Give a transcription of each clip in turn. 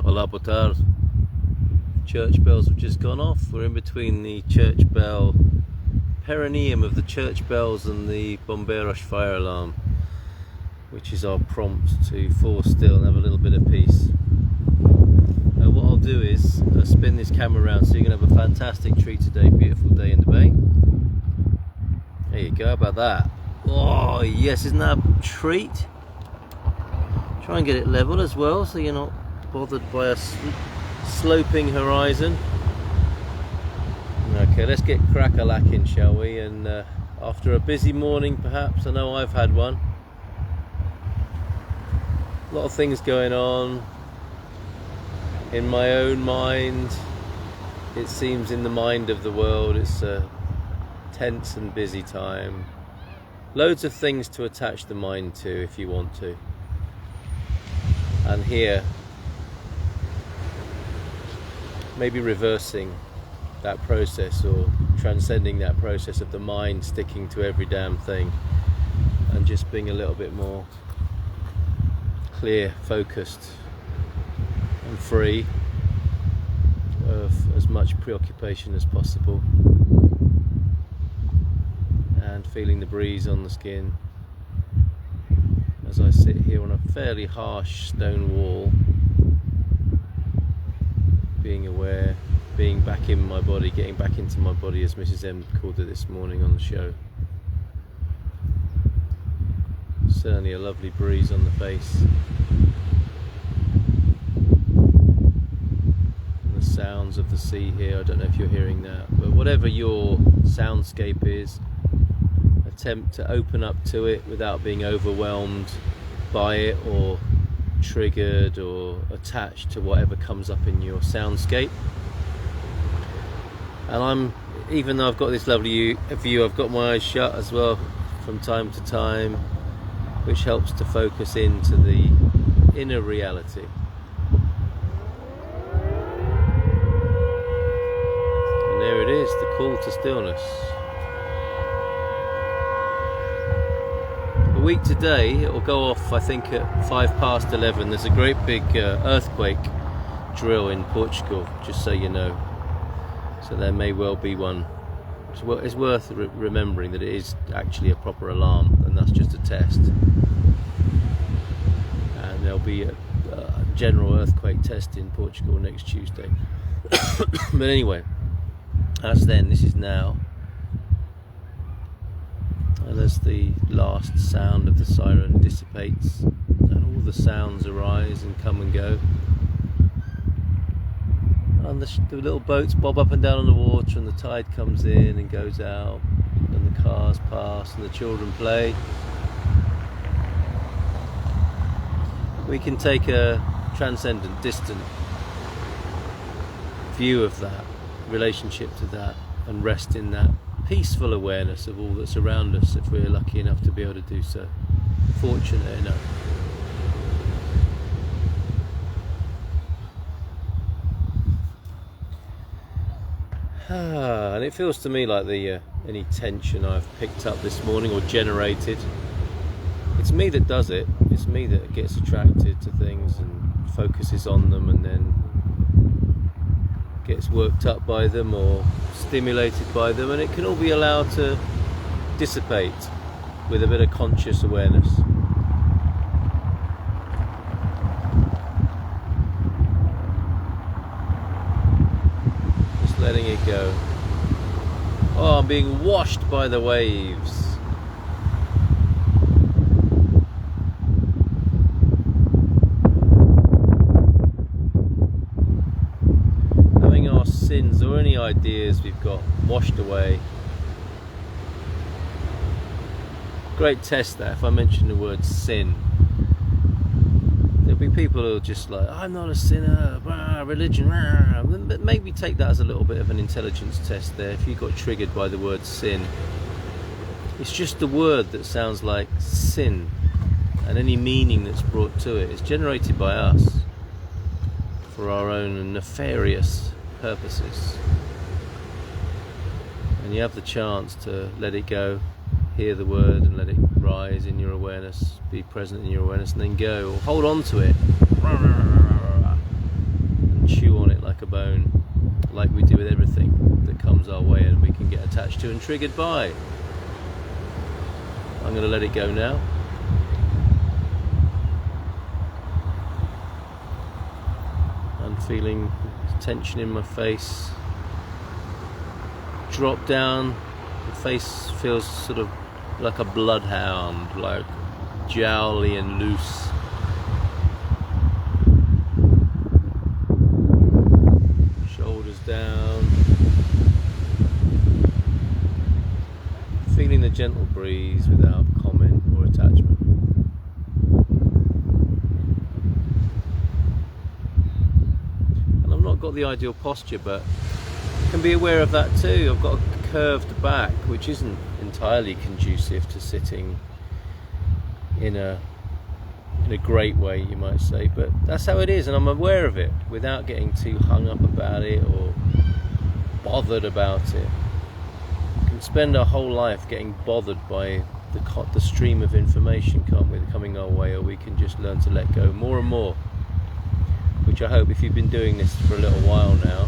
Olá, boa tarde. Church bells have just gone off. We're in between the church bell perineum of the church bells and the bombeiros fire alarm, which is our prompt to fall still and have a little bit of peace. What I'll do is spin this camera around so you can have a fantastic treat today. Beautiful day in the bay. There you go, how about that? Oh yes, isn't that a treat? Try and get it level as well so you're not bothered by a sloping horizon. Okay, let's get crack-a-lacking, shall we? And after a busy morning, perhaps, I know I've had one. A lot of things going on in my own mind. It seems in the mind of the world it's a tense and busy time. Loads of things to attach the mind to if you want to. And here, maybe reversing that process or transcending that process of the mind sticking to every damn thing and just being a little bit more clear, focused and free of as much preoccupation as possible, and feeling the breeze on the skin as I sit here on a fairly harsh stone wall, being aware, being back in my body, getting back into my body, as Mrs. M called it this morning on the show. Certainly a lovely breeze on the face. And the sounds of the sea here, I don't know if you're hearing that, but whatever your soundscape is, attempt to open up to it without being overwhelmed by it or triggered or attached to whatever comes up in your soundscape. And even though I've got this lovely view, I've got my eyes shut as well from time to time, which helps to focus into the inner reality. And there it is, the call to stillness. A week today, it will go off, I think, at 11:05. There's a great big earthquake drill in Portugal, just so you know. So there may well be one. It's worth remembering that it is actually a proper alarm, and that's just a test. And there'll be a general earthquake test in Portugal next Tuesday. But anyway, that's then, this is now. And as the last sound of the siren dissipates and all the sounds arise and come and go, and the little boats bob up and down on the water, and the tide comes in and goes out, and the cars pass and the children play, we can take a transcendent, distant view of that, relationship to that, and rest in that peaceful awareness of all that's around us if we're lucky enough to be able to do so, fortunate enough. And it feels to me like any tension I've picked up this morning or generated, it's me that does it. It's me that gets attracted to things and focuses on them and then gets worked up by them or stimulated by them, and it can all be allowed to dissipate with a bit of conscious awareness. Just letting it go. Oh, I'm being washed by the waves. Sins or any ideas we've got washed away. Great test that if I mention the word sin, there'll be people who are just like, I'm not a sinner, religion, but maybe take that as a little bit of an intelligence test there. If you got triggered by the word sin, it's just the word that sounds like sin, and any meaning that's brought to it is generated by us for our own nefarious purposes, and you have the chance to let it go, hear the word and let it rise in your awareness, be present in your awareness, and then go, or hold on to it chew on it like a bone, like we do with everything that comes our way and we can get attached to and triggered by. I'm going to let it go now. I'm feeling tension in my face drop down. The face feels sort of like a bloodhound, like jowly and loose. Shoulders down. Feeling the gentle breeze without comment or attachment. And I've not got the ideal posture, but I can be aware of that too. I've got a curved back, which isn't entirely conducive to sitting in a great way, you might say, but that's how it is, and I'm aware of it without getting too hung up about it or bothered about it. You can spend our whole life getting bothered by the stream of information coming our way, or we can just learn to let go more and more, which I hope, if you've been doing this for a little while now,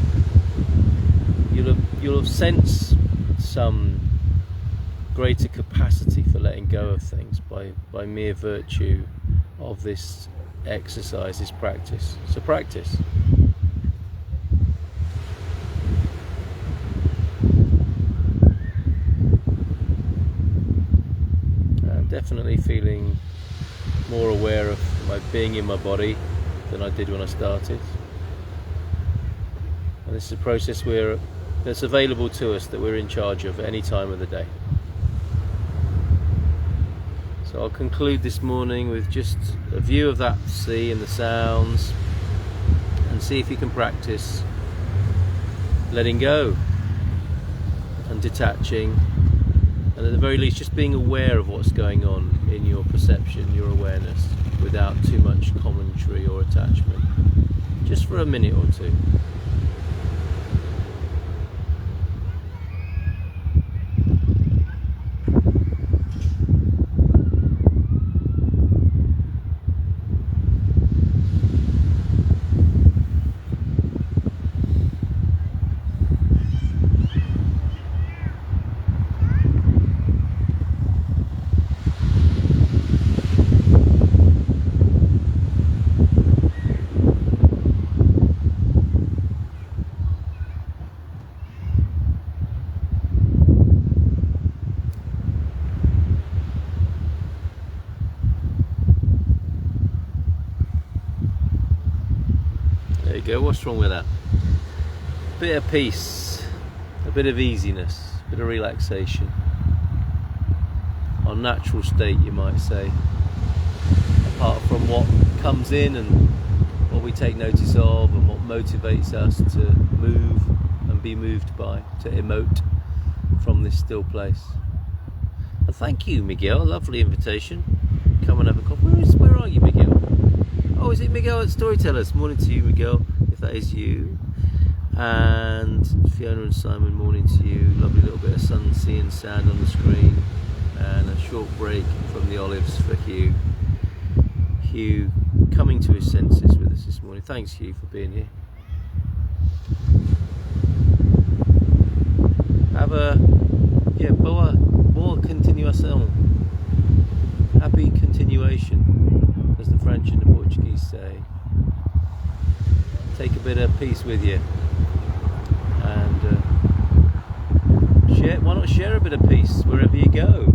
you'll have sensed some greater capacity for letting go of things by mere virtue of this exercise, this practice. So practice. I'm definitely feeling more aware of my being in my body than I did when I started. And this is a process that's available to us, that we're in charge of at any time of the day. So I'll conclude this morning with just a view of that sea and the sounds, and see if you can practice letting go and detaching, and at the very least just being aware of what's going on in your perception, your awareness, without too much commentary or attachment, just for a minute or two. There you go, what's wrong with that? A bit of peace, a bit of easiness, a bit of relaxation. Our natural state, you might say. Apart from what comes in and what we take notice of and what motivates us to move and be moved by, to emote from this still place. And thank you, Miguel, lovely invitation. Come and have a coffee. Where are you, Miguel? Oh, is it Miguel at Storytellers? Morning to you, Miguel, if that is you. And Fiona and Simon, morning to you. Lovely little bit of sun, sea and sand on the screen. And a short break from the olives for Hugh. Hugh coming to his senses with us this morning. Thanks, Hugh, for being here. Have a boa continuação. Happy continuation, as the French and the Portuguese say. Take a bit of peace with you, and why not share a bit of peace wherever you go?